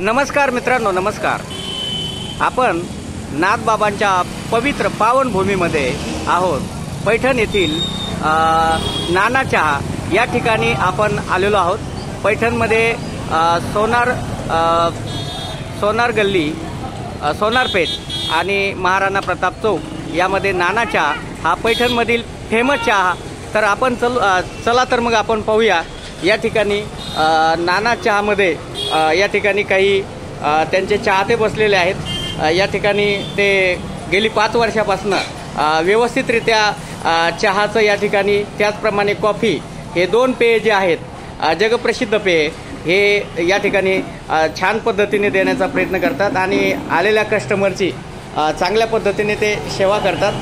नमस्कार मित्रांनो, नमस्कार. आपण नाथबाबांच्या पवित्र पावनभूमीमध्ये आहोत. पैठण येथील नाना चहा या ठिकाणी आपण आलेलो आहोत. पैठणमध्ये सोनार गल्ली, सोनारपेठ आणि महाराणा प्रताप चौक यामध्ये नाना चहा हा पैठणमधील फेमस चहा. तर आपण चला तर मग आपण पाहूया या ठिकाणी नाना चहामध्ये या ठिकाणी काही त्यांचे चाहते बसलेले आहेत. या ठिकाणी ते गेली 5 वर्षापासून व्यवस्थितरित्या चहाचं या ठिकाणी, त्याचप्रमाणे कॉफी, हे 2 पेय जे आहेत जगप्रसिद्ध पेय, हे या ठिकाणी छान पद्धतीने देण्याचा प्रयत्न करतात आणि आलेल्या कस्टमरची चांगल्या पद्धतीने ते सेवा करतात.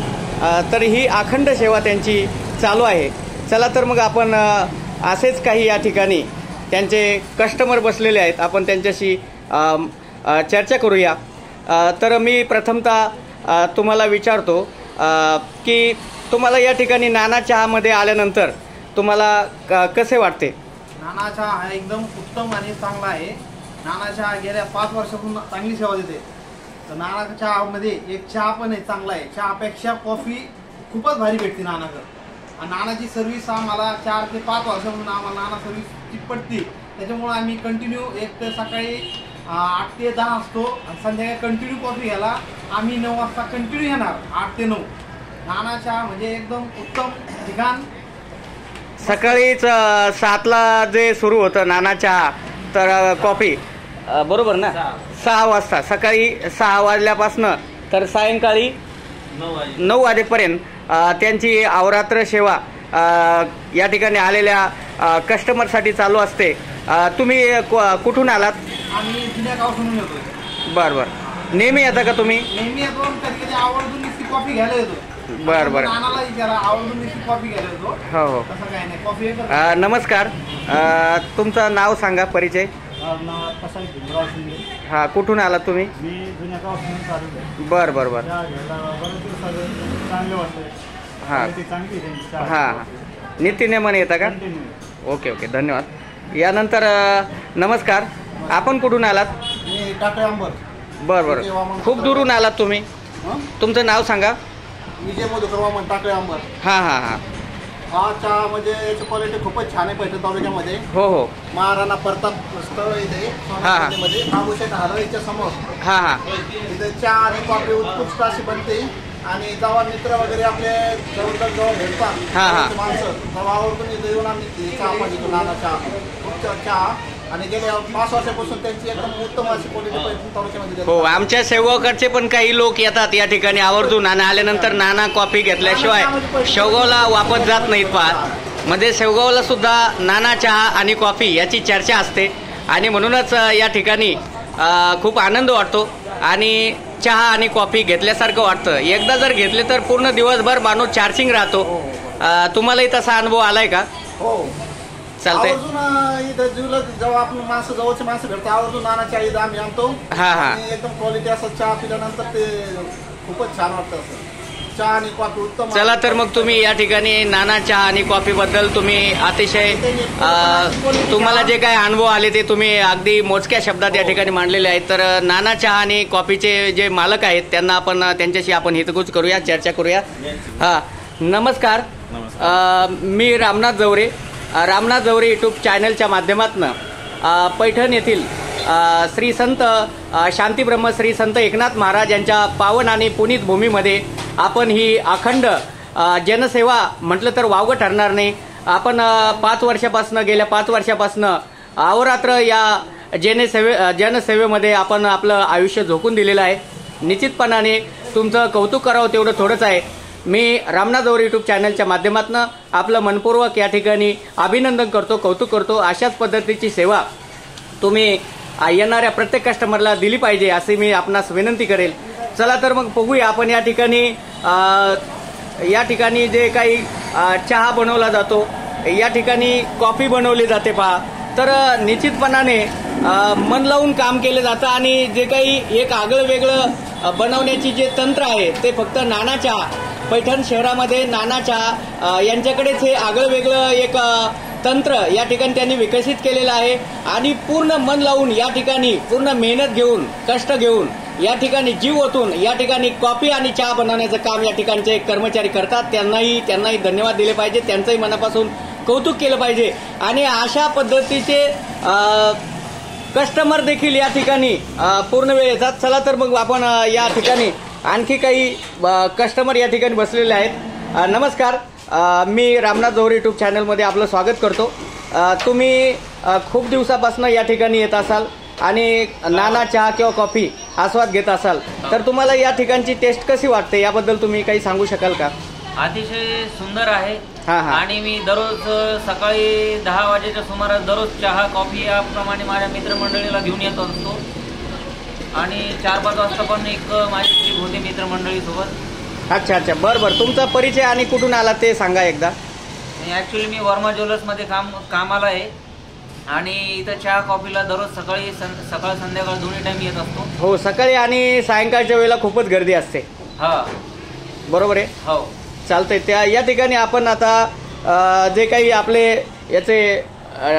तर ही अखंड सेवा त्यांची चालू आहे. चला तर मग आपण असेच काही या ठिकाणी त्यांचे कस्टमर बसलेले आहेत, आपण त्यांच्याशी चर्चा करूया. तर मी प्रथमतः तुम्हाला विचारतो की तुम्हाला या ठिकाणी नाना चहामध्ये आल्यानंतर तुम्हाला कसे वाटते? नाना चहा हा एकदम उत्तम आणि चांगला आहे. नाना चहा गेल्या 5 वर्षापासून चांगली सेवा देते. तर नाना चहामध्ये एक चहा पण आहे, चांगला आहे. चहापेक्षा कॉफी खूपच भारी भेटते नानाकडे. आणि नानाची सर्व्हिस आम्हाला 4 ते 5 वर्षापासून आम्हाला नाना सर्व्हिस पडते. त्याच्यामुळे आम्ही कंटिन्यू एक तर सकाळी 8 ते 10 असतो आणि संध्याकाळी कंटिन्यू कॉफी घ्यायला आम्ही 9 वाजता कंटिन्यू येणार, 8 ते 9. नाना चहा म्हणजे एकदम उत्तम ठिकाण. सकाळीच 7ला जे सुरू होतं नाना चहा, तर कॉफी बरोबर ना 6 वाजता, सकाळी 6 वाजल्यापासून तर सायंकाळी 9 वाजेपर्यंत त्यांची अवरात्र सेवा या ठिकाणी आलेल्या कस्टमरसाठी चालू असते. तुम्ही कुठून आलात? आम्ही जुन्या गावातून येतो. बरं बरं. नेहमी येता का तुम्ही? नेहमी येतो. कधी कधी आवर्जून नुसती कॉफी घ्यायला येतो. बरं बरं. नानाला विचारा, आवर्जून नुसती कॉफी घ्यायला येतो. हो हो. तसं काही नाही, कॉफी. नमस्कार. तुमचं नाव सांगा, परिचय. हा, कुठून आलात तुम्ही? मी जुन्या गावातून. बरं बरं बरं. हां हां, नित्यनेमाने येता का? ओके ओके, धन्यवाद. यानंतर नमस्कार, आपण कुठून आलात? मी टाकळे अंबर. बरं बरं. खूप दुरून आलात तुम्ही. तुमचं नाव सांगा. विजय मधुकर वामन, टाकळे अंबर. हां हां हां. हा चहा म्हणजे याची क्वालिटी खूपच छान आहे. पैठण तालुक्यामध्ये हो हो. महाराणा प्रताप स्थळ इथे मध्ये बाबूशेठ हलवाईच्या समोर. हां हां. इथे चहा आणि कॉफी उत्कृष्ट अशी बनते. आणि जेव्हा मित्र वगैरे आपले जवळ भेटतात माणसं, तेव्हा आवर्जून इथे येऊन आम्ही चहा पाहिजे, नाना चहा, खूप चहा. आणि गेल्या 5 वर्षापासून त्यांची एकदम उत्तम अशी क्वालिटी पैठण तालुक्यामध्ये. हो, आमच्या सेवकाकडचे पण काही लोक येतात या ठिकाणी आवर्जून आणि आल्यानंतर नाना कॉफी घेतल्याशिवाय शेवगावला वापस जात नाहीत. म्हणजे शेवगावला सुद्धा नाना चहा आणि कॉफी याची चर्चा असते आणि म्हणूनच या ठिकाणी खूप आनंद वाटतो आणि चहा आणि कॉफी घेतल्यासारखं वाटतं. एकदा जर घेतले तर पूर्ण दिवसभर माणूस चार्जिंग राहतो. तुम्हालाही तसा अनुभव आलाय का? हो, चालतंय. इथं जेव्हा आपण माणसं, जवळचे माणसं भेटतात, आवर्जून नाना चहा इथं आम्ही आणतो. हा हा. एकदम क्वालिटी असं चहा पिल्यानंतर ते खूपच छान वाटतं. असं चहा आणि कॉफी उत्तम. चला तर मग तुम्ही या ठिकाणी नाना चहा आणि कॉफी बद्दल तुम्ही अतिशय तुम्हाला जे काही अनुभव आले ते तुम्ही अगदी मोजक्या शब्दात या ठिकाणी मांडलेले आहेत. तर नाना चहा आणि कॉफीचे जे मालक आहेत त्यांना आपण त्यांच्याशी आपण हितगुज करूया, चर्चा करूया. हा, नमस्कार. मी रामनाथ जवरे, रामनाथ जवरे यूट्यूब चॅनलच्या माध्यमातून पैठण येथील श्री संत शांतीब्रह्म श्री संत एकनाथ महाराज यांच्या पावन आणि पुनीत भूमीमध्ये आपण ही अखंड जनसेवा म्हटलं तर वावगं ठरणार नाही. आपण 5 वर्षापासून, गेल्या 5 वर्षापासून अहोरात्र या जनसेवेमध्ये आपण आपलं आयुष्य झोकून दिलेलं आहे. निश्चितपणाने तुमचं कौतुक करावं तेवढं थोडंच आहे. मी रामनाथ जवरे यूट्यूब चॅनलच्या माध्यमातून आपलं मनपूर्वक या ठिकाणी अभिनंदन करतो, कौतुक करतो. अशाच पद्धतीची सेवा तुम्ही येणाऱ्या प्रत्येक कस्टमरला दिली पाहिजे अशी मी आपणास विनंती करेल. चला तर मग बघूया आपण या ठिकाणी जे काही चहा बनवला जातो, या ठिकाणी कॉफी बनवली जाते पहा. तर निश्चितपणाने मन लावून काम केलं जातं आणि जे काही एक आगळं वेगळं बनवण्याची जे तंत्र आहे ते फक्त नाना चहा, पैठण शहरामध्ये नाना चहा यांच्याकडेच हे आगळं वेगळं एक तंत्र या ठिकाणी त्यांनी विकसित केलेलं आहे आणि पूर्ण मन लावून या ठिकाणी पूर्ण मेहनत घेऊन कष्ट घेऊन या ठिकाणी जीव ओतून या ठिकाणी कॉफी आणि चहा बनवण्याचं काम या ठिकाणचे कर्मचारी करतात. त्यांनाही धन्यवाद दिले पाहिजे, त्यांचंही मनापासून कौतुक केलं पाहिजे. आणि अशा पद्धतीचे कस्टमर देखील या ठिकाणी पूर्ण वेळ येतात. चला तर मग आपण या ठिकाणी आणखी काही कस्टमर या ठिकाणी बसलेले आहेत. नमस्कार, मी रामनाथ जोहर यूट्यूब चॅनलमध्ये आपलं स्वागत करतो. तुम्ही खूप दिवसापासून या ठिकाणी येत असाल आणि नाना चहा किंवा कॉफी आस्वाद घेत असाल तर तुम्हाला या ठिकाणची टेस्ट कशी वाटते याबद्दल तुम्ही काही सांगू शकाल का? अतिशय सुंदर आहे. हा. आणि मी दररोज सकाळी 10 वाजेच्या सुमारास दररोज चहा कॉफी याप्रमाणे माझ्या मित्रमंडळीला घेऊन येत असतो आणि 4-5 वाजता पण एक माझी ट्रीप होती मित्रमंडळी सोबत. अच्छा, बरं. तुमचा परिचय आणि कुठून आला ते सांगा एकदा. ॲक्च्युली मी वर्मा ज्वेलर्समध्ये कामाला आहे आणि इथं चहा कॉफीला दररोज सकाळ संध्याकाळ दोन्ही टाइम येत असतो. हो, सकाळी आणि सायंकाळच्या वेळेला खूपच गर्दी असते. हा, बरोबर आहे. हो, चालतंय. त्या या ठिकाणी आपण आता जे काही आपले याचे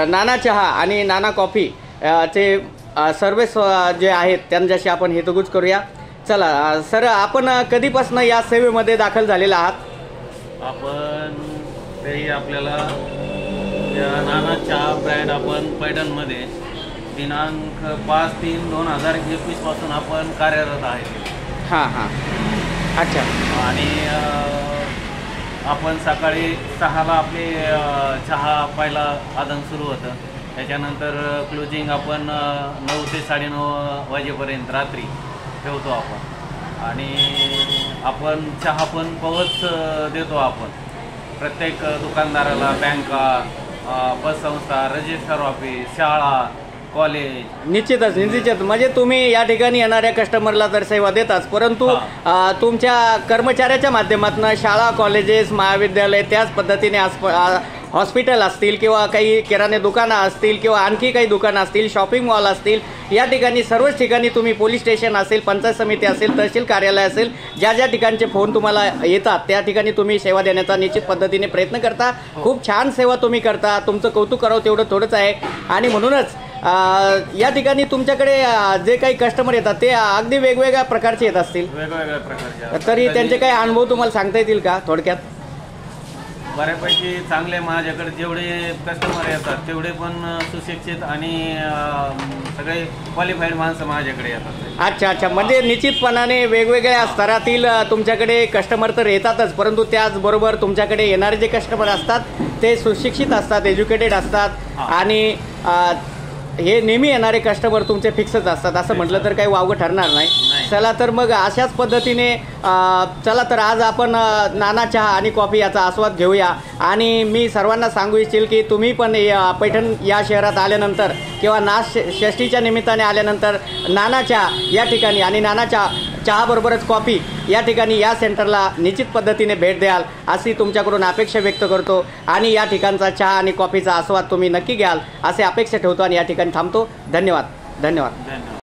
नाना चहा आणि नाना कॉफी चे सर्व्हिस जे आहेत त्यांच्याशी आपण हितगुज करूया. चला सर, आपण कधीपासून या सेवेमध्ये दाखल झालेला आहात? आपण तरी आपल्याला या नाना चहा ब्रँड आपण पैठणमध्ये दिनांक 5/3/2021 पासून आपण कार्यरत आहे. हां. अच्छा. आणि आपण सकाळी 6ला आपले चहा पहिला आदान सुरू होतं. त्याच्यानंतर क्लोजिंग आपण 9 ते 9:30 वाजेपर्यंत रात्री ठेवतो आपण. आणि आपण चहा पण पोहोच देतो आपण प्रत्येक दुकानदाराला, बँका, पतसंस्था, रजिस्टर ऑफिस, शाळा, कॉलेज. निश्चितच. म्हणजे तुम्ही या ठिकाणी येणाऱ्या कस्टमरला तर सेवा देताच, परंतु तुमच्या कर्मचाऱ्याच्या माध्यमातून शाळा, कॉलेजेस, महाविद्यालय, त्याच पद्धतीने हॉस्पिटल असतील किंवा काही किराणे दुकानं असतील किंवा आणखी काही दुकानं असतील, शॉपिंग मॉल असतील, या ठिकाणी सर्वच ठिकाणी तुम्ही पोलीस स्टेशन असेल, पंचायत समिती असेल, तहसील कार्यालय असेल, ज्या ठिकाणचे फोन तुम्हाला येतात त्या ठिकाणी तुम्ही सेवा देण्याचा निश्चित पद्धतीने प्रयत्न करता. खूप छान सेवा तुम्ही करता. तुमचं कौतुक करावं तेवढं थोडंच आहे. आणि म्हणूनच या ठिकाणी तुमच्याकडे जे काही कस्टमर येतात ते अगदी वेगवेगळ्या प्रकारचे येत असतील. वेगवेगळ्या प्रकारचे. तरी त्यांचे काही अनुभव तुम्हाला सांगता येतील का थोडक्यात? बऱ्यापैकी चांगले. माझ्याकडे जेवढे कस्टमर येतात तेवढे पण सुशिक्षित आणि सगळे क्वालिफाईड माणसं माझ्याकडे येतात. अच्छा. म्हणजे निश्चितपणाने वेगवेगळ्या स्तरातील तुमच्याकडे कस्टमर तर येतातच, परंतु त्याचबरोबर तुमच्याकडे येणारे जे कस्टमर असतात ते सुशिक्षित असतात, एज्युकेटेड असतात आणि हे नेहमी येणारे कस्टमर तुमचे फिक्सच असतात असं म्हटलं तर काही वावगं ठरणार नाही. चला तर मग अशाच पद्धतीने चला तर आज आपण नाना चहा आणि कॉफी याचा आस्वाद घेऊया. आणि मी सर्वांना सांगू इच्छिल की तुम्ही पण पैठण या शहरात आल्यानंतर किंवा नाथ षष्ठीच्या निमित्ताने आल्यानंतर नाना चहा या ठिकाणी आणि नाना चहाबरोबरच कॉफी या ठिकाणी या सेंटरला निश्चित पद्धतीने भेट द्याल अशी तुमच्याकडून अपेक्षा व्यक्त करतो. आणि या ठिकाणचा चहा आणि कॉफीचा आस्वाद तुम्ही नक्की घ्याल असे अपेक्षा ठेवतो आणि या ठिकाणी थांबतो. धन्यवाद.